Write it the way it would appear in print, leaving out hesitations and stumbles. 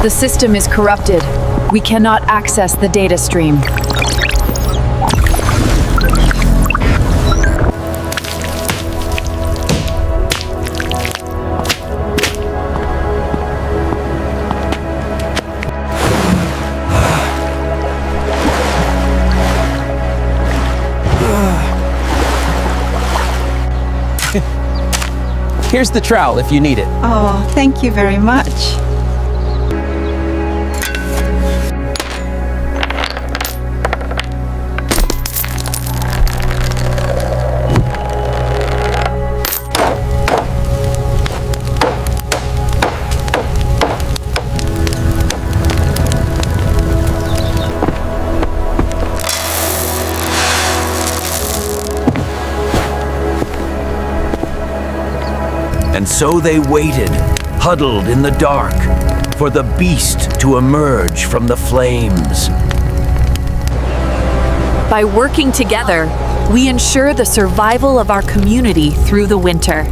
The system is corrupted. We cannot access the data stream. Here's the trowel if you need it. Oh, thank you very much. And so they waited, huddled in the dark, for the beast to emerge from the flames. By working together, we ensure the survival of our community through the winter.